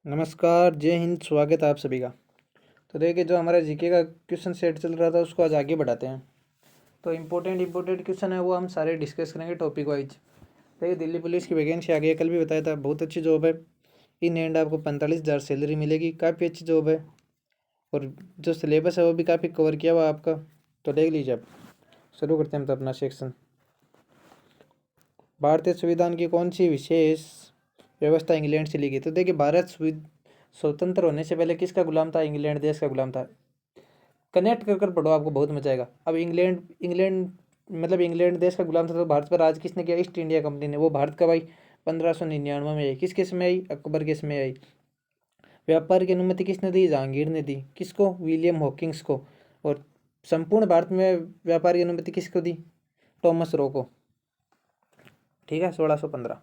नमस्कार, जय हिंद। स्वागत है आप सभी का। तो देखिए, जो हमारा जीके का क्वेश्चन सेट चल रहा था उसको आज आगे बढ़ाते हैं। तो इम्पोर्टेंट क्वेश्चन है वो हम सारे डिस्कस करेंगे टॉपिक वाइज। देखिए, दिल्ली पुलिस की वैकेंसी आ गई है, कल भी बताया था। बहुत अच्छी जॉब है। इन एंड आपको 45,000 सैलरी मिलेगी। काफ़ी अच्छी जॉब है और जो सिलेबस है वो भी काफ़ी कवर किया हुआ आपका। तो देख लीजिए आप। शुरू करते हैं हम तो अपना सेक्शन। भारतीय संविधान की कौन सी विशेष व्यवस्था इंग्लैंड से ली गई? तो देखिए, भारत स्वतंत्र होने से पहले किसका गुलाम था? इंग्लैंड देश का गुलाम था। कनेक्ट कर कर पढ़ो, आपको बहुत मजा आएगा। अब इंग्लैंड इंग्लैंड मतलब इंग्लैंड देश का गुलाम था तो भारत पर राज किसने किया? ईस्ट इंडिया कंपनी ने। वो भारत का भाई 1599 में आई। किसके समय आई? अकबर के समय आई। व्यापार की अनुमति किसने दी? जहांगीर ने दी। किसको? विलियम हॉकिंग्स को। और संपूर्ण भारत में व्यापार की अनुमति किसको दी? टॉमस रो को। ठीक है, 1615।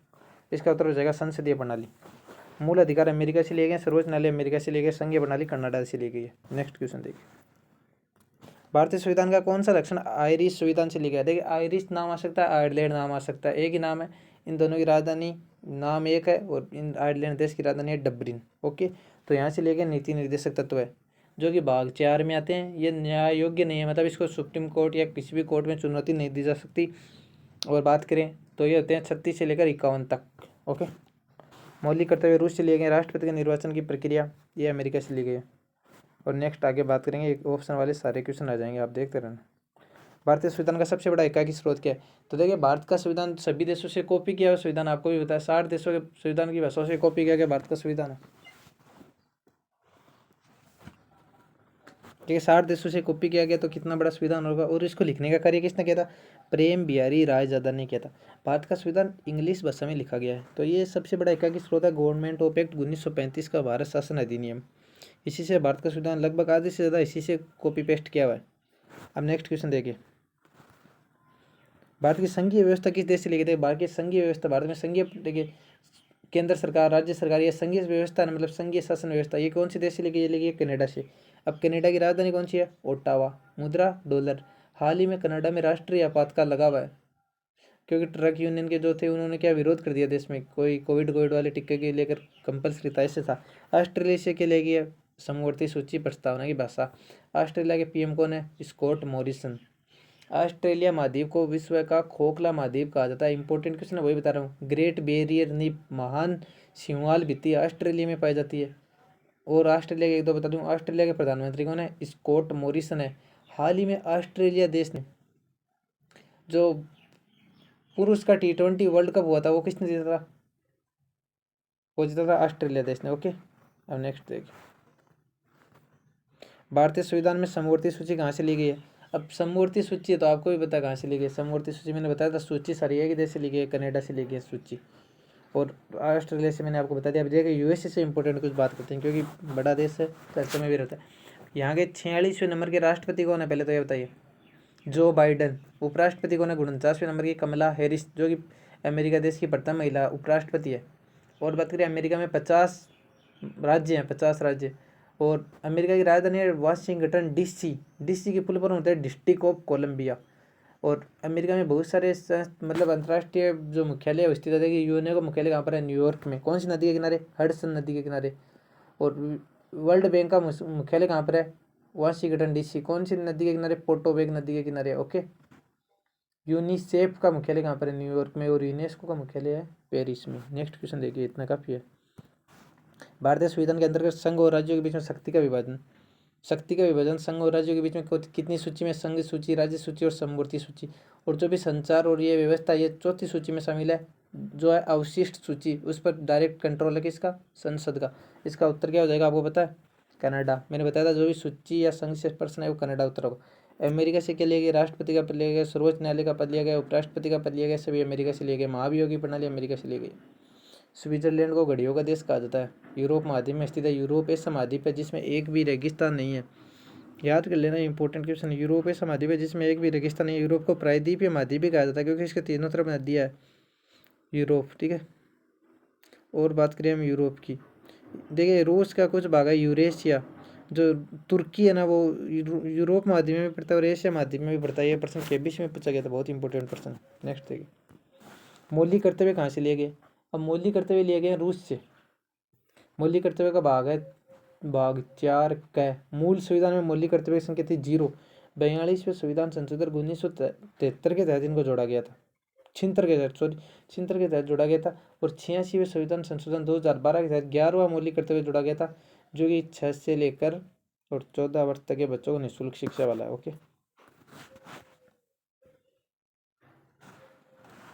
इसका उत्तर हो जाएगा संसदीय प्रणाली। मूल अधिकार अमेरिका से लिए गए, सर्वोच्च न्यायालय अमेरिका से लिए गए, संघीय प्रणाली कनाडा से ली गई है। नेक्स्ट क्वेश्चन देखिए। भारतीय संविधान का कौन सा लक्षण आयरिश संविधान से लिखा है? देखिए, आयरिश नाम आ सकता है, आयरलैंड नाम आ सकता है, एक ही नाम है। इन दोनों की राजधानी नाम एक है और इन आयरलैंड देश की राजधानी है डब्लिन। ओके, तो यहाँ से लेकर नीति निर्देशक तत्व है जो कि भाग 4 में आते हैं। ये न्याय योग्य नहीं है, मतलब इसको सुप्रीम कोर्ट या किसी भी कोर्ट में चुनौती नहीं दी जा सकती। और बात करें तो ये होते हैं 36 से लेकर 51 तक। ओके, मौलिक कर्तव्य रूस से लिए गए। राष्ट्रपति के निर्वाचन की प्रक्रिया ये अमेरिका से ली गई है। और नेक्स्ट आगे बात करेंगे, एक ऑप्शन वाले सारे क्वेश्चन आ जाएंगे, आप देखते रहना। भारतीय संविधान का सबसे बड़ा एकाकी स्रोत क्या है? तो देखिए, भारत का संविधान सभी देशों से कॉपी किया हुआ संविधान, आपको भी बताया। 60 देशों के संविधान की भाषाओं से कॉपी किया गया भारत का संविधान है। ठीक है, 60 देशों से कॉपी किया गया तो कितना बड़ा संविधान होगा। और इसको लिखने का कार्य किसने किया था? प्रेम बिहारी रायजादा ने किया था। भारत का संविधान इंग्लिश भाषा में लिखा गया है। तो ये सबसे बड़ा एकाकी स्रोत है गवर्नमेंट ऑफ एक्ट 1935 का भारत शासन अधिनियम। इसी से भारत का संविधान लगभग आधे से ज़्यादा इसी से कॉपी पेस्ट किया हुआ है। अब नेक्स्ट क्वेश्चन देखिए। भारत की संघीय व्यवस्था किस देश से ली गई थी? भारत की संघीय व्यवस्था, भारत में संघीय देखिए केंद्र सरकार, राज्य सरकार, ये संघीय व्यवस्था मतलब संघीय शासन व्यवस्था, ये कौन सी देश से ली गई? ये ली गई है कनाडा से। अब कनाडा की राजधानी कौन सी है? ओटावा। मुद्रा डॉलर। हाल ही में कनाडा में राष्ट्रीय आपातकाल लगा हुआ है क्योंकि ट्रक यूनियन के जो थे उन्होंने क्या विरोध कर दिया देश में, कोई कोविड वाले टिक्के के लेकर कंपल्सरी था, ऐसे था। ऑस्ट्रेलिया से के लिए गई समवर्ती सूची प्रस्तावना की भाषा। ऑस्ट्रेलिया के पीएम कौन है? Scott Morrison. ऑस्ट्रेलिया महाद्वीप को विश्व का खोखला महाद्वीप कहा जाता है। इंपॉर्टेंट क्वेश्चन है, वही बता रहा हूँ। ग्रेट बैरियर रीफ, महान सिंहवाल भित्ति ऑस्ट्रेलिया में पाई जाती है। और ऑस्ट्रेलिया के एक दो बता दूँ, ऑस्ट्रेलिया के प्रधानमंत्री कौन है? स्कॉट मॉरिसन है। हाल ही में ऑस्ट्रेलिया देश ने जो पुरुष का T20 वर्ल्ड कप हुआ था वो किसने जीता था? वो जीता था ऑस्ट्रेलिया देश ने। ओके, अब नेक्स्ट देखिए। भारतीय संविधान में समवर्ती सूची कहाँ से ली गई है? अब समवर्ती सूची है तो आपको भी पता कहाँ से ली गई है समवर्ती सूची। मैंने बताया था सूची सारी एक देश से ली गई है, कनाडा से ली गई है सूची। और ऑस्ट्रेलिया से मैंने आपको बता दिया। अब देखिए, यूएसए से इंपॉर्टेंट कुछ बात करते हैं क्योंकि बड़ा देश है, चर्चा में भी रहता है। यहाँ के 46वें नंबर के राष्ट्रपति कौन है? पहले तो ये बताइए। जो बाइडन। उपराष्ट्रपति कौन है? 49वें नंबर की कमला हैरिस, जो कि अमेरिका देश की प्रथम महिला उपराष्ट्रपति है। और बात करें, अमेरिका में 50 राज्य हैं, 50 राज्य। और अमेरिका की राजधानी है वाशिंगटन डीसी। डीसी की फुल फॉर्म होता है डिस्ट्रिक्ट ऑफ कोलंबिया। और अमेरिका में बहुत सारे मतलब अंतर्राष्ट्रीय जो मुख्यालय है स्थित है। यूएनओ का मुख्यालय कहाँ पर है? न्यूयॉर्क में। कौन सी नदी के किनारे? हडसन नदी के किनारे। और वर्ल्ड बैंक का मुख्यालय कहाँ पर है? Washington DC. कौन सी नदी के किनारे? पोटोबेग नदी के किनारे। ओके, यूनिसेफ का मुख्यालय कहाँ पर है? न्यूयॉर्क में। और यूनेस्को का मुख्यालय है पेरिस में। नेक्स्ट क्वेश्चन देखिए, इतना काफ़ी है। भारतीय संविधान के अंतर्गत संघ और राज्यों के बीच में शक्ति का विभाजन। संघ और राज्यों के बीच में कितनी सूची में? संघ सूची, राज्य सूची और समवर्ती सूची। और जो भी संचार और ये व्यवस्था ये चौथी सूची में शामिल है, जो है अवशिष्ट सूची, उस पर डायरेक्ट कंट्रोल है किसका? संसद का। इसका उत्तर क्या हो जाएगा आपको पता है? कनाडा। मैंने बताया था जो भी सूची या संघ से प्रश्न है वो कनाडा उत्तर होगा। अमेरिका से क्या लिया गया? राष्ट्रपति का पद लिया गया, सर्वोच्च न्यायालय का पद लिया गया, उपराष्ट्रपति का पद लिया गया, सभी अमेरिका से लिए गए। महाभियोगी प्रणाली अमेरिका से ली गई। स्विट्जरलैंड को घड़ियों का देश कहा जाता है। यूरोप महाद्वीप में स्थित है। यूरोप ऐसा महाद्वीप है जिसमें एक भी रेगिस्तान नहीं है। याद कर लेना, इंपॉर्टेंट क्वेश्चन। यूरोप ऐसा महाद्वीप है जिसमें एक भी रेगिस्तान नहीं है। यूरोप को प्रायद्वीपीय महाद्वीप भी कहा जाता है क्योंकि इसके तीनों तरफ नदियाँ है यूरोप। ठीक है, और बात करें हम यूरोप की, देखिए रूस का कुछ भाग है यूरेशिया, जो तुर्की है ना वो यूरोप महाद्वीप में भी पड़ता है और एशिया महाद्वीप में भी पड़ता है। ये प्रश्न KBC में पूछा गया था, बहुत इंपॉर्टेंट प्रश्न। नेक्स्ट देखिए, मौलिक कर्तव्य कहाँ से लिए गए? अब मौलिक कर्तव्य लिए गए रूस से। मौलिक कर्तव्य का भाग है भाग 4 क। मूल संविधान में मौलिक कर्तव्य की संख्या थी 0। 42वें संविधान संशोधन 1973 के तहत इनको जोड़ा गया था। छिहत्तर के तहत जोड़ा गया था। और 86वें संविधान संशोधन 2012 के तहत 11वां मौलिक कर्तव्य जोड़ा गया था, जो कि 6 से लेकर और 14 वर्ष तक के बच्चों को निःशुल्क शिक्षा वाला है। ओके,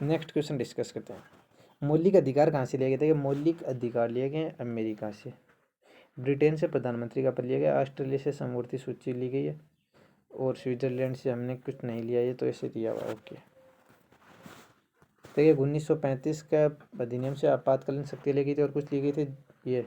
नेक्स्ट क्वेश्चन डिस्कस करते हैं। मौलिक अधिकार कहाँ से लिए गए थे? मौलिक अधिकार लिए गए अमेरिका से। ब्रिटेन से प्रधानमंत्री का पद लिया गया। ऑस्ट्रेलिया से समवर्ती सूची ली गई है। और स्विट्जरलैंड से हमने कुछ नहीं लिया, ये तो ऐसे दिया हुआ। ओके, देखिए 1935 का अधिनियम से आपातकालीन शक्ति ली गई थी और कुछ ली गई थी ये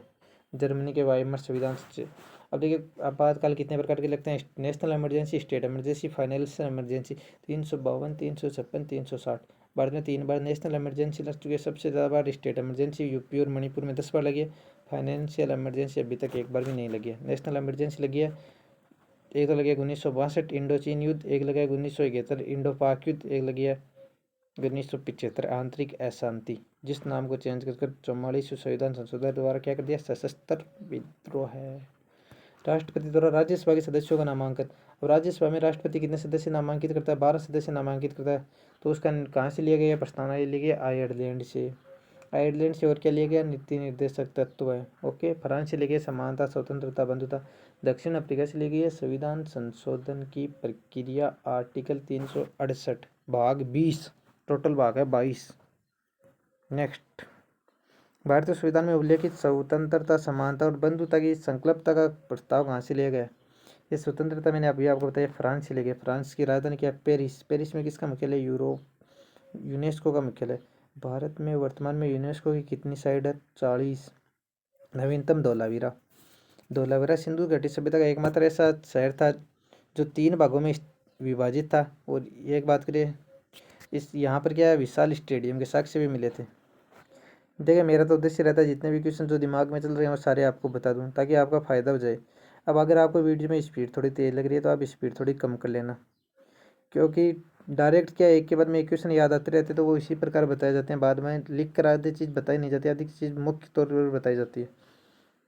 जर्मनी के वाइमर संविधान से। अब देखिए आपातकाल कितने प्रकार के लगते हैं? National emergency, state emergency, financial emergency. 352, 356, 360। Bharat में 3 बार नेशनल इमरजेंसी लग चुकी है। सबसे ज़्यादा बार स्टेट इमरजेंसी यूपी और मणिपुर में 10 बार लगी है। फाइनेंशियल इमरजेंसी अभी तक एक बार भी नहीं लगी है। नेशनल इमरजेंसी लगी है एक तो लगी है 1962 इंडो चीन युद्ध, एक लगा है 1971 इंडो पाक युद्ध, एक लगी है 1975 आंतरिक अशांति, जिस नाम को चेंज कर 44वें संविधान संशोधन द्वारा क्या कर दिया? सशस्त्र विद्रोह है। राष्ट्रपति द्वारा राज्यसभा के सदस्यों का नामांकन। अब राज्यसभा में राष्ट्रपति कितने सदस्य नामांकित करता है? 12 सदस्य नामांकित करता है। तो उसका कहाँ से लिया गया प्रस्तावना? ये लिया गया आयरलैंड से। आयरलैंड से और क्या लिया गया? नीति निर्देशक तत्व है। ओके, फ्रांस से लिया गया समानता, स्वतंत्रता, बंधुता। दक्षिण अफ्रीका से ली गई है संविधान संशोधन की प्रक्रिया, आर्टिकल 368 भाग 20, टोटल भाग है 22। नेक्स्ट, भारतीय संविधान में उल्लेखित स्वतंत्रता, समानता और बंधुता की संकल्पता का प्रस्ताव कहाँ से लिया गया? ये स्वतंत्रता मैंने अभी आपको बताया फ्रांस से लिया गया। फ्रांस की राजधानी क्या है? पेरिस। पेरिस में किसका मुख्यालय? यूनेस्को का मुख्यालय। भारत में वर्तमान में यूनेस्को की कितनी साइट है? 40। नवीनतम धौलावीरा सिंधु घाटी सभ्यता का एकमात्र ऐसा शहर था जो 3 भागों में विभाजित था। और एक बात करें, इस यहाँ पर क्या है, विशाल स्टेडियम के साक्ष्य भी मिले थे। देखिए मेरा तो उद्देश्य रहता है जितने भी क्वेश्चन जो दिमाग में चल रहे हैं वो सारे आपको बता दूं ताकि आपका फ़ायदा हो जाए। अब अगर आपको वीडियो में स्पीड थोड़ी तेज़ लग रही है तो आप स्पीड थोड़ी कम कर लेना, क्योंकि डायरेक्ट क्या एक के बाद में एक क्वेश्चन याद आते रहते तो वो इसी प्रकार बताए जाते हैं। बाद में लिख कर आधी चीज़ बताई नहीं जाती, आधी चीज़ मुख्य तौर पर बताई जाती है।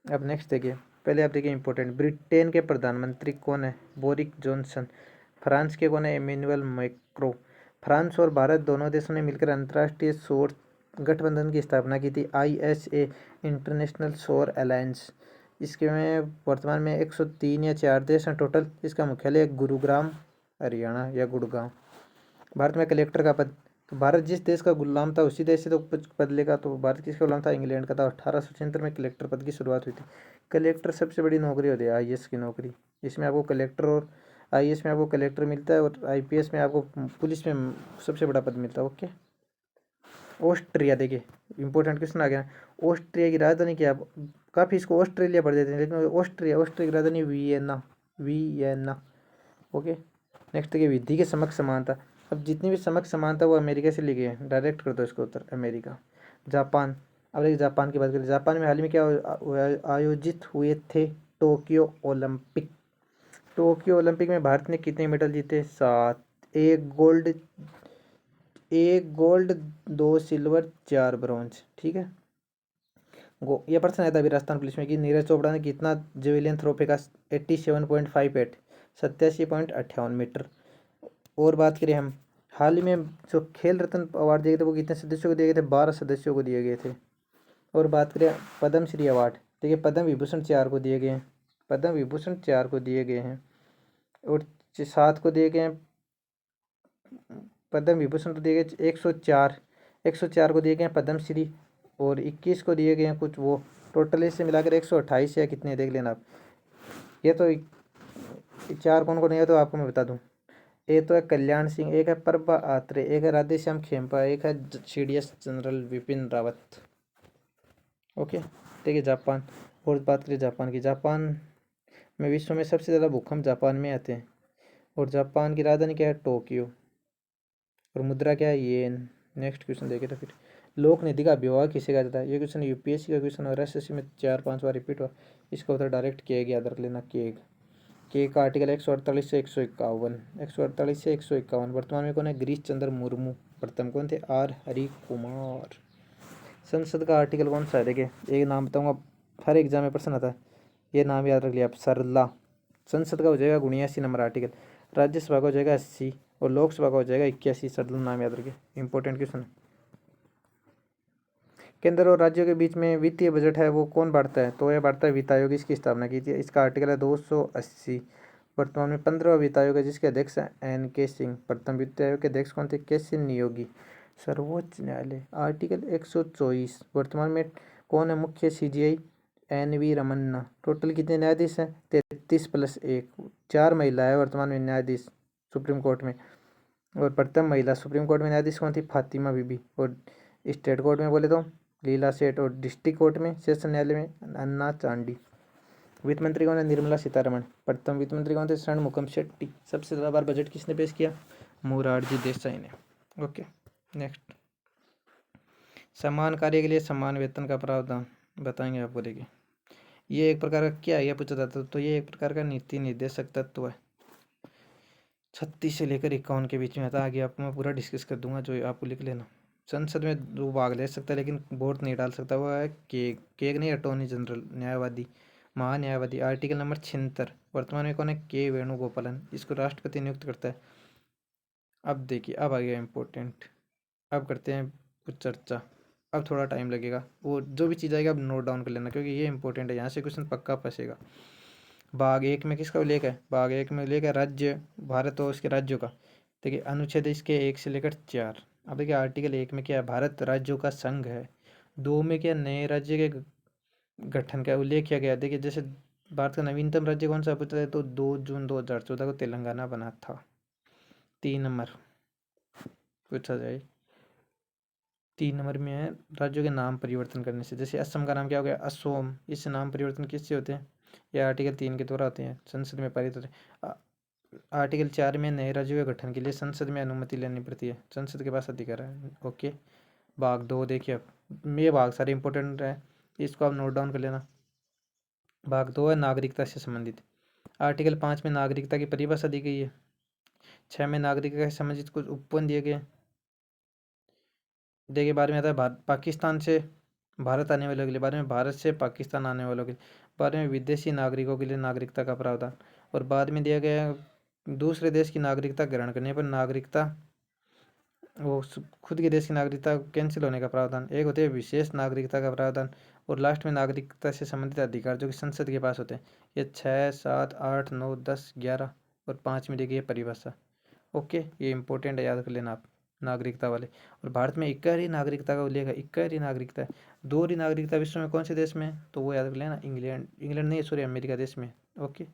अब नेक्स्ट देखिए, पहले आप देखिए इंपॉर्टेंट, ब्रिटेन के प्रधानमंत्री कौन है? Boris Johnson. फ्रांस के कौन है? Emmanuel Macron. फ्रांस और भारत दोनों देशों ने मिलकर अंतर्राष्ट्रीय सौर गठबंधन की स्थापना की थी, ISA, इंटरनेशनल सौर अलायंस। इसके में वर्तमान में 103 या 4 देश हैं टोटल। इसका मुख्यालय है गुरुग्राम, हरियाणा या गुड़गांव। भारत में कलेक्टर का पद, तो भारत जिस देश का गुलाम था उसी देश से तो पद लेगा। तो भारत किसका गुलाम था? इंग्लैंड का था। 1876 में कलेक्टर पद की शुरुआत हुई थी। कलेक्टर सबसे बड़ी नौकरी होती है, IAS की नौकरी। इसमें आपको कलेक्टर और IAS में आपको कलेक्टर मिलता है और IPS में आपको पुलिस में सबसे बड़ा पद मिलता है। ओके, ऑस्ट्रिया, देखिए इंपॉर्टेंट क्वेश्चन आ गया। ऑस्ट्रिया की राजधानी क्या है? काफ़ी इसको ऑस्ट्रेलिया पढ़ देते हैं लेकिन ऑस्ट्रिया की राजधानी वियना। ओके, नेक्स्ट देखिए, विधि के समक्ष समानता। अब जितनी भी समक्ष समानता वो अमेरिका से ली गई है। डायरेक्ट कर दो इसको उत्तर, अमेरिका। जापान, अब देखिए जापान की बात करें। जापान में हाल ही में क्या आयोजित हुए थे? Tokyo Olympic. टोक्यो ओलंपिक में भारत ने कितने मेडल जीते? 7। एक गोल्ड 2 सिल्वर 4 ब्रॉन्ज। ठीक है, ये प्रश्न आया था अभी राजस्थान पुलिस में कि नीरज चोपड़ा ने कितना जेवलिन थ्रो फेंका? 87.58, 87.58 मीटर। और बात करें हम, हाल ही में जो खेल रत्न अवार्ड दिए गए थे वो कितने सदस्यों को दिए गए थे? 12 सदस्यों को दिए गए थे। और बात करें पद्मश्री अवार्ड, देखिए पद्म विभूषण 4 को दिए गए हैं। पद्म विभूषण 4 को दिए गए हैं और 7 को दिए गए हैं। पद्म विभूषण तो दिए गए 104 को दिए गए हैं पद्मश्री, और 21 को दिए गए हैं कुछ वो, टोटल इससे मिलाकर 128 या कितने देख लेना आप। ये तो 4 कौन को नहीं है तो आपको मैं बता दूं। एक तो है कल्याण सिंह, एक है प्रभा आत्रे, एक है राधेश्याम खेमका, एक है CDS general Vipin Rawat. Okay, देखिए जापान, और बात करें जापान की। जापान में विश्व में सबसे ज़्यादा भूकंप जापान में आते हैं और जापान की राजधानी क्या है? टोक्यो। और मुद्रा क्या है? येन। नेक्स्ट क्वेश्चन देखे तो फिर, लोक नीति का अभिभावक किसे कहा जाता है? ये क्वेश्चन UPSC का क्वेश्चन और SSC में 4-5 बार रिपीट हुआ। इसका उत्तर डायरेक्ट केग याद रख लेना, केग का आर्टिकल 148 से 151, 148 से 151। वर्तमान में कौन है? गिरीश चंद्र मुर्मू। प्रथम कौन थे? R हरि कुमार। संसद का आर्टिकल कौन सा है? देखिए एक नाम बताऊंगा, हर एग्जाम में प्रश्न आता है, ये नाम याद रख लिया आप, सरला। संसद का हो जाएगा 79 नंबर आर्टिकल, राज्यसभा का हो जाएगा 80 और लोकसभा का हो जाएगा 81। सरला नाम याद रखिए, इंपॉर्टेंट क्वेश्चन है। केंद्र और राज्यों के बीच में वित्तीय बजट है वो कौन बांटता है, तो यह बांटता है वित्त आयोग, इसकी स्थापना की थी। इसका आर्टिकल है 280। वर्तमान में 15वां वित्त आयोग है जिसके अध्यक्ष हैं NK सिंह। प्रथम वित्त आयोग के अध्यक्ष कौन थे, KC नियोगी। सर्वोच्च न्यायालय आर्टिकल 124। वर्तमान में कौन है मुख्य CJI, NV रमन्ना। टोटल कितने न्यायाधीश हैं, 33 + 1। 4 महिला है वर्तमान में न्यायाधीश सुप्रीम कोर्ट में। और प्रथम महिला सुप्रीम कोर्ट में न्यायाधीश कौन थी, फातिमा बीबी। और स्टेट कोर्ट में बोले तो लीला सेठ। और डिस्ट्रिक्ट कोर्ट में सेशन न्यायालय में अन्ना चांडी। वित्त मंत्री कौन है, निर्मला सीतारमण। प्रथम वित्त मंत्री कौन थे, षणमुखम शेट्टी। सबसे ज़्यादा बार बजट किसने पेश किया, मोरारजी देसाई ने। ओके नेक्स्ट, समान कार्य के लिए समान वेतन का प्रावधान बताएंगे आपको। देखिए ये एक प्रकार का क्या है, यह पूछा जाता है, तो ये एक प्रकार का नीति निर्देशक तत्व है। 36 से लेकर 51 के बीच में आता। आगे आपको मैं पूरा डिस्कस कर दूंगा, जो आपको लिख लेना। संसद में 2 भाग ले सकता है लेकिन वोट नहीं डाल सकता, वो है केग नहीं, अटॉर्नी जनरल, न्यायवादी, महान्यायवादी। Article number 76। वर्तमान में कौन है, के वेणुगोपालन। इसको राष्ट्रपति नियुक्त करता है। अब देखिए अब आ गया इम्पोर्टेंट, अब करते हैं कुछ चर्चा। अब थोड़ा टाइम लगेगा, वो जो भी चीज़ आएगी अब नोट डाउन कर लेना क्योंकि ये इंपॉर्टेंट है, यहाँ से क्वेश्चन पक्का फंसेगा। भाग 1 में किसका उल्लेख है, भाग 1 में उल्लेख है राज्य, भारत और उसके राज्यों का। देखिए अनुच्छेद इसके 1 से लेकर 4। अब देखिए आर्टिकल 1 में क्या है, भारत राज्यों का संघ है। 2 में क्या, नए राज्य के गठन का उल्लेख किया गया। देखिए जैसे भारत का नवीनतम राज्य कौन सा पूछा है, तो 2 जून 2014 को तेलंगाना बना था। 3 नंबर पूछा जाए, 3 नंबर में है राज्यों के नाम परिवर्तन करने से। जैसे असम का नाम क्या हो गया, असोम। इससे नाम परिवर्तन किससे होते हैं, यह आर्टिकल 3 के द्वारा होते हैं, संसद में पारित होते हैं। आर्टिकल 4 में नए राज्यों के गठन के लिए संसद में अनुमति लेनी पड़ती है, संसद के पास अधिकार है। ओके भाग 2 देखिए, अब ये भाग सारे इंपॉर्टेंट है, इसको आप नोट डाउन कर लेना। भाग 2 है नागरिकता से संबंधित। आर्टिकल 5 में नागरिकता की परिभाषा दी गई है। 6 में नागरिकता से संबंधित कुछ उपवन दिए गए। देखिए बारे में आता है पाकिस्तान से भारत आने वालों के लिए, बारे में भारत से पाकिस्तान आने वालों के लिए, बारे में विदेशी नागरिकों के लिए नागरिकता का प्रावधान। और बाद में दिया गया है दूसरे देश की नागरिकता ग्रहण करने पर नागरिकता, वो खुद के देश की नागरिकता कैंसिल होने का प्रावधान। एक होते हैं विशेष नागरिकता का प्रावधान। और लास्ट में नागरिकता से संबंधित अधिकार जो कि संसद के पास होते हैं। ये 6, 7, 8, 9, 10, 11 और 5 में देखिए परिभाषा। ओके ये इंपॉर्टेंट है, याद कर लेना आप नागरिकता वाले। और भारत में 21 नागरिकता का उल्लेख है, 21 नागरिकता है। 2 नागरिकता विश्व में कौन से देश में, तो वो याद कर लेना, इंग्लैंड, इंग्लैंड नहीं सॉरी अमेरिका देश में। ओके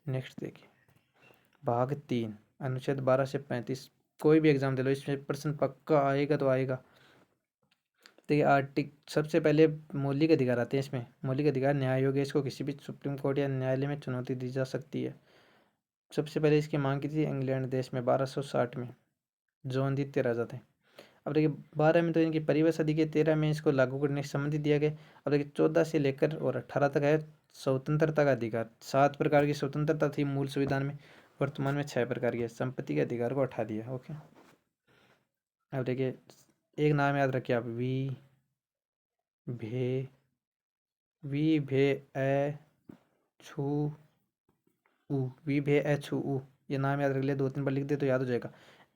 नेक्स्ट देखिए भाग 3 अनुच्छेद 12 से 35। कोई भी एग्जाम दे लो इसमें प्रश्न पक्का आएगा तो आएगा। देखिए सबसे पहले मौलिक अधिकार आते हैं इसमें। मौलिक अधिकार, न्याय आयोग है, इसको किसी भी सुप्रीम कोर्ट या न्यायालय में चुनौती दी जा सकती है। सबसे पहले इसकी मांग की थी इंग्लैंड देश में 1260 में, जो द्वितीय राजा थे। अब देखिए 12 में तो इनकी परिभाषा दी गई, 13 में इसको लागू करने से संबंधित दिया गया। अब देखिए 14 से लेकर और 18 तक है स्वतंत्रता का अधिकार। 7 प्रकार की स्वतंत्रता थी मूल संविधान में, वर्तमान में 6 प्रकार की है। संपत्ति के अधिकार को हटा दिया। ओके अब देखिए एक नाम याद रखिए आप, भे वी भे ए छू ऊ, वी भे ए छू ऊ, ये नाम याद रख लिया, 2-3 बार लिख दे तो याद हो जाएगा।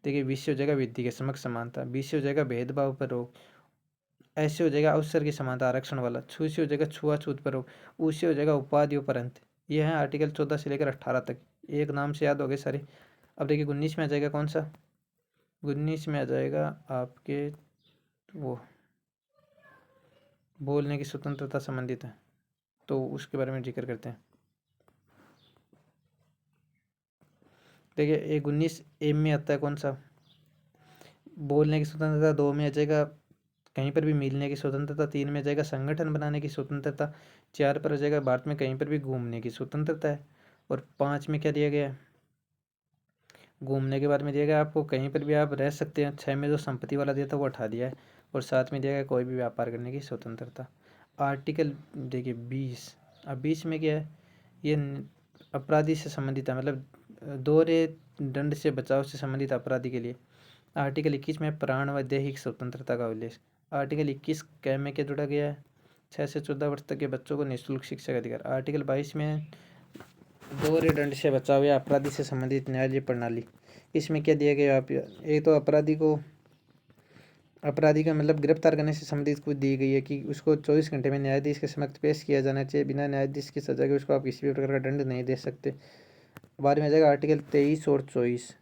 देखिए विषय हो जाएगा विधि के समक्ष समानता, बीसी हो जाएगा भेदभाव पर रोक, ऐसे हो जाएगा अवसर की समानता आरक्षण वाला, छू से हो जाएगा छुआछूत पर रोक, ऊ से हो जाएगा उपाधियों पर अंत। ये है आर्टिकल 14 से लेकर 18 तक, एक नाम से याद हो गए सारे। अब देखिए 19 में आ जाएगा कौन सा, 19 में आ जाएगा आपके वो बोलने की स्वतंत्रता संबंधित है, तो उसके बारे में जिक्र करते हैं। देखिए एक 19 एम में आता है कौन सा, बोलने की स्वतंत्रता। 2 में आ जाएगा कहीं पर भी मिलने की स्वतंत्रता। 3 में आ जाएगा संगठन बनाने की स्वतंत्रता। 4 पर आ जाएगा भारत में कहीं पर भी घूमने की स्वतंत्रता है। और 5 में क्या दिया गया है, घूमने के बारे में दिया गया आपको, कहीं पर भी आप रह सकते हैं। 6 में जो संपत्ति वाला दिया था वो हटा दिया है। और 7 में दिया गया कोई भी व्यापार करने की स्वतंत्रता। आर्टिकल देखिए 20, अब 20 में क्या है, ये अपराधी से संबंधित है, मतलब दोहरे दंड से बचाव से संबंधित अपराधी के लिए। आर्टिकल 21 में प्राण व दैहिक स्वतंत्रता का उल्लेख। आर्टिकल 21 क में क्या जोड़ा गया है, 6 से 14 वर्ष तक के बच्चों को निःशुल्क शिक्षा का अधिकार। आर्टिकल 22 में दोहरे दंड से बचाव या अपराधी से संबंधित न्यायिक प्रणाली। इसमें क्या दिया गया, आप एक तो अपराधी का मतलब गिरफ्तार करने से संबंधित कुछ दी गई है कि उसको 24 घंटे में न्यायाधीश के समक्ष पेश किया जाना चाहिए। बिना न्यायाधीश की सजा के उसको आप किसी भी प्रकार का दंड नहीं दे सकते। बाद में आ जाएगा आर्टिकल 23 और 24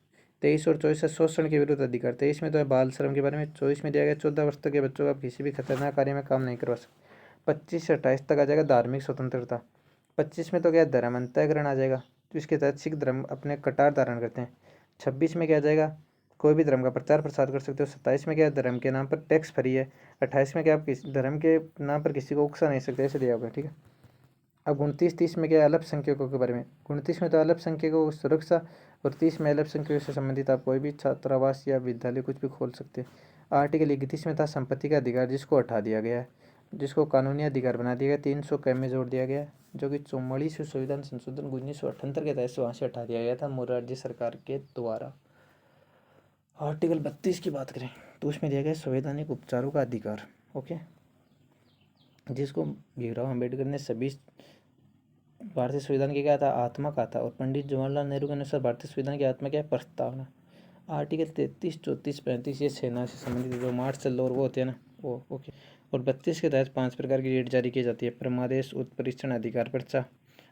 है शोषण के विरुद्ध अधिकार। 23 में तो है बाल श्रम के बारे में। 24 में दिया गया 14 वर्ष तक के बच्चों को आप किसी भी खतरनाक कार्य में काम नहीं करवा सकते। 25 से 28 तक आ जाएगा धार्मिक स्वतंत्रता। 25 में तो क्या धर्म अंतःकरण आ जाएगा, तो इसके तहत सिख धर्म अपने कटार धारण करते हैं। 26 में क्या आ जाएगा, कोई भी धर्म का प्रचार प्रसार कर सकते हो। 27 में क्या, धर्म के नाम पर टैक्स फ्री है। 28 में क्या, आप किसी धर्म के नाम पर किसी को उकसा नहीं सकते, ऐसे दिया होगा, ठीक है। अब 29-30 में क्या है, अल्पसंख्यकों के बारे में। 29 में तो अल्पसंख्यकों को सुरक्षा, और 30 में अल्पसंख्यकों से संबंधित आप कोई भी छात्रावास या विद्यालय कुछ भी खोल सकते हैं। आर्टिकल 31 में था संपत्ति का अधिकार, जिसको हटा दिया गया है, जिसको कानूनी अधिकार बना दिया गया। 300 क में जोड़ दिया गया, जो कि 44वें संविधान संशोधन 1978 के तहत से वहाँ से हटा दिया गया था मोरारजी सरकार के द्वारा। आर्टिकल 32 की बात करें तो उसमें दिया गया संवैधानिक उपचारों का अधिकार, ओके, जिसको भीमराव अम्बेडकर ने सभी भारतीय संविधान की क्या था, आत्मा का था। और पंडित जवाहरलाल नेहरू के अनुसार भारतीय संविधान की आत्मा क्या है, प्रस्तावना। आर्टिकल 33, 34, 35 ये सेना से संबंधित जो मार्शल लॉ वो होते हैं ना, वो ओके। और 32 के तहत 5 प्रकार की रीट जारी की जाती है। परमादेश, उत्परीक्षण, अधिकार पर्चा,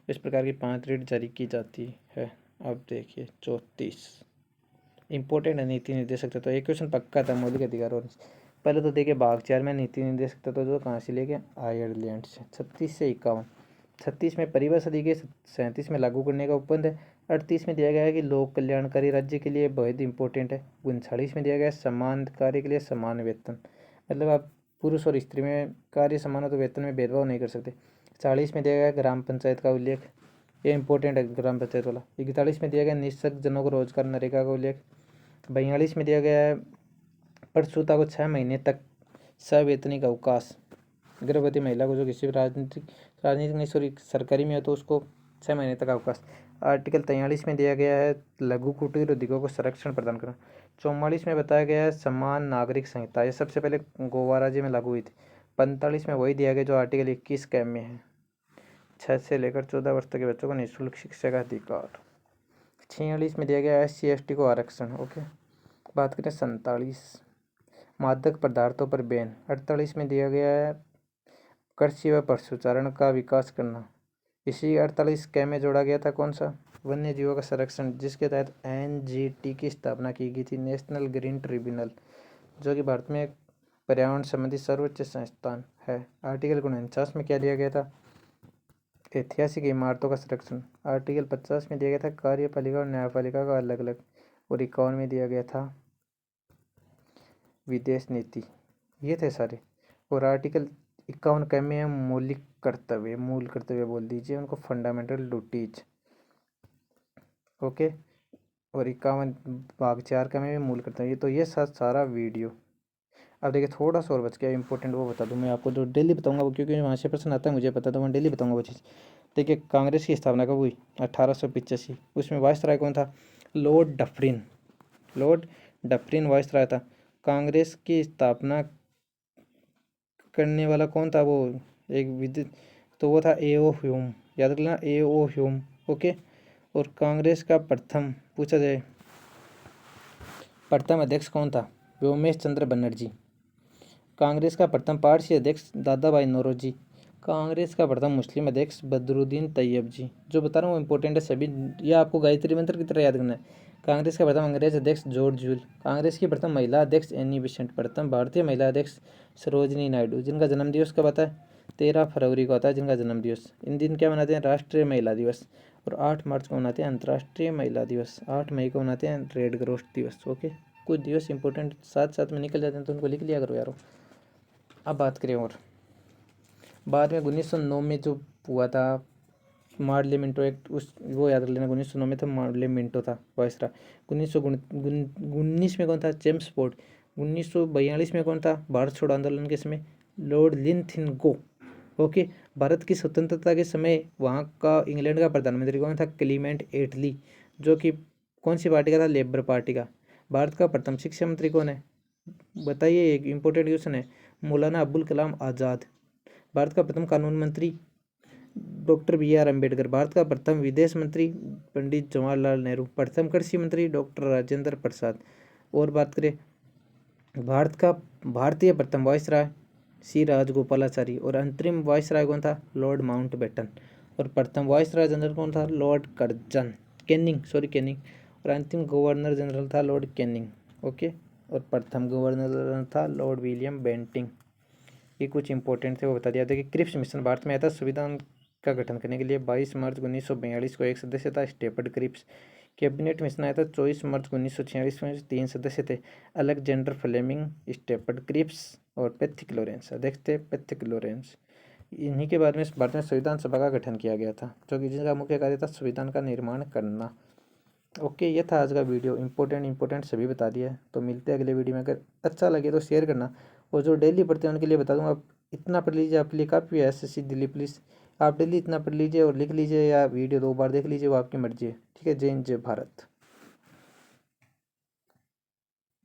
इस प्रकार की 5 रीट जारी की जाती है। अब देखिए 34 इंपॉर्टेंट है, नीति निर्देशक तत्व। एक क्वेश्चन पक्का था, मौलिक अधिकार। और पहले तो देखिए भाग 4 में नीति निर्देशक तत्व जो कहाँ से लेके, आयरलैंड से। 36 से 51, 36 में परिभाषा दी गई, 37 में लागू करने का उपबंध है। 38 में दिया गया है कि लोक कल्याणकारी राज्य के लिए बहुत इंपॉर्टेंट है। 39 में दिया गया है समान कार्य के लिए समान वेतन, मतलब आप पुरुष और स्त्री में कार्य समान हो तो वेतन में भेदभाव नहीं कर सकते। 40 में दिया गया ग्राम पंचायत का उल्लेख, ये इंपॉर्टेंट है ग्राम पंचायत वाला। 41 में दिया गया निःशक्त जनों को रोजगार नरेगा का उल्लेख। 42 में दिया गया है प्रसूता को 6 महीने तक सवेतनिक अवकाश। गर्भवती महिला को जो किसी भी राजनीतिक नहीं सॉरी सरकारी में है तो उसको 6 महीने तक अवकाश। आर्टिकल 43 में दिया गया है लघु कुटीर उद्योगों को संरक्षण प्रदान करना। 44 में बताया गया है समान नागरिक संहिता, ये सबसे पहले गोवा राज्य में लागू हुई थी। 45 में वही दिया गया जो आर्टिकल 21 के में है, 6 से लेकर 14 वर्ष तक के बच्चों को निःशुल्क शिक्षा का अधिकार। 46 में दिया गया SC/ST को आरक्षण, ओके। बात करें 47 मादक पदार्थों पर बैन। 48 में दिया गया है कृषि व पशुचारण का विकास करना। इसी 48 क में जोड़ा गया था कौन सा, वन्य जीवों का संरक्षण, जिसके तहत NGT की स्थापना की गई थी, नेशनल ग्रीन ट्रिब्यूनल, जो कि भारत में पर्यावरण संबंधी सर्वोच्च संस्थान है। आर्टिकल 49 में क्या दिया गया था, ऐतिहासिक इमारतों का संरक्षण। आर्टिकल 50 में दिया गया था कार्यपालिका और न्यायपालिका का अलग अलग। और 51 में दिया गया था विदेश नीति। ये थे सारे। और आर्टिकल 51 क में है मौलिक कर्तव्य, मूल कर्तव्य बोल दीजिए उनको, फंडामेंटल ड्यूटीज, ओके। और 51 भाग 4 का में भी मूल कर्तव्य। तो ये सारा वीडियो। अब देखिए थोड़ा सा और बच गया इंपॉर्टेंट, वो बता दूं मैं आपको, जो डेली बताऊंगा वो, क्योंकि वहाँ से प्रश्न आता है मुझे पता, तो मैं डेली बताऊंगा वो चीज़। देखिए कांग्रेस की स्थापना कब हुई, 1885। उसमें वाइसराय कौन था, Lord Dufferin. Lord Dufferin viceroy था। कांग्रेस की स्थापना करने वाला कौन था, वो एक विद्युत, तो वो था A.O. ह्यूम, याद रखना A.O. Hume, okay. और कांग्रेस का प्रथम पूछा जाए, प्रथम अध्यक्ष कौन था, व्योमेश चंद्र बनर्जी। कांग्रेस का प्रथम पारसी अध्यक्ष दादा भाई नौरोजी। कांग्रेस का प्रथम मुस्लिम अध्यक्ष बदरुद्दीन तैयब जी। जो बता रहा हूँ वो इंपॉर्टेंट है सभी, ये आपको गायत्री मंत्र की तरह याद करना है। कांग्रेस का प्रथम अंग्रेज अध्यक्ष जॉर्ज जूल। कांग्रेस की प्रथम महिला अध्यक्ष एनी बिसेंट। प्रथम भारतीय महिला अध्यक्ष सरोजनी नायडू, जिनका जन्म दिवस कब आता है, 13 फरवरी को आता है जिनका जन्म दिवस। इन दिन क्या मनाते हैं, राष्ट्रीय महिला दिवस। और 8 मार्च को मनाते हैं अंतर्राष्ट्रीय महिला दिवस। 8 मई को मनाते हैं रेड क्रॉस दिवस, ओके। कुछ दिवस इंपॉर्टेंट साथ साथ में निकल जाते हैं तो उनको लिख लिया करो यारो। अब बात करें और बाद में 1909 में जो हुआ था मार्ले मिंटो एक्ट, उस वो याद रख लेना, 1909 में था मार्ले मिंटो था वायसराय। 1919 में कौन था, जेम्स फोर्ड। 1942 में कौन था, भारत छोड़ो आंदोलन के समय लॉर्ड लिंथिनगो, ओके। भारत की स्वतंत्रता के समय वहाँ का इंग्लैंड का प्रधानमंत्री कौन था, क्लीमेंट एटली, जो कि कौन सी पार्टी का था, लेबर पार्टी का। भारत का प्रथम शिक्षा मंत्री कौन है, बताइए, एक इम्पोर्टेंट क्वेश्चन है, मौलाना अबुल कलाम आज़ाद। भारत का प्रथम कानून मंत्री डॉक्टर BR अम्बेडकर। भारत का प्रथम विदेश मंत्री पंडित जवाहरलाल नेहरू। प्रथम कृषि मंत्री डॉक्टर राजेंद्र प्रसाद। और बात करें भारतीय प्रथम वायसराय सी राजगोपालाचारी। और अंतरिम वायसराय कौन था? Lord Mountbatten. और प्रथम वायसराय जनरल कौन था? Lord Canning. और अंतिम गवर्नर जनरल था लॉर्ड कैनिंग। ओके। और प्रथम गवर्नर जनरल था लॉर्ड विलियम बेंटिंग। ये कुछ इंपॉर्टेंट थे वो बता दिया। देखिए क्रिप्स मिशन भारत में आया था संविधान का गठन करने के लिए 22 मार्च 1942 को एक सदस्य था स्टेफर्ड क्रिप्स। कैबिनेट मिशन आया था 24 मार्च 1946 में 3 सदस्य थे अलेक्जेंडर फ्लेमिंग, स्टेफर्ड क्रिप्स और पैथिक लॉरेंस। देखते पैथिक लॉरेंस। इन्हीं के बाद में भारत में संविधान सभा का गठन किया गया था जो कि जिसका मुख्य कार्य था संविधान का निर्माण करना। ओके, ये था आज का वीडियो। इंपॉर्टेंट सभी बता दिया है। तो मिलते हैं अगले वीडियो में। अगर अच्छा लगे तो शेयर करना, और जो डेली पढ़ते हैं उनके लिए बता दूंगा आप इतना पढ़ लीजिए, आपके लिए काफ़ी है SSC दिल्ली पुलिस। आप डेली इतना पढ़ लीजिए और लिख लीजिए या वीडियो 2 बार देख लीजिए, वो आपकी मर्जी है। ठीक है। जय हिंद जय भारत।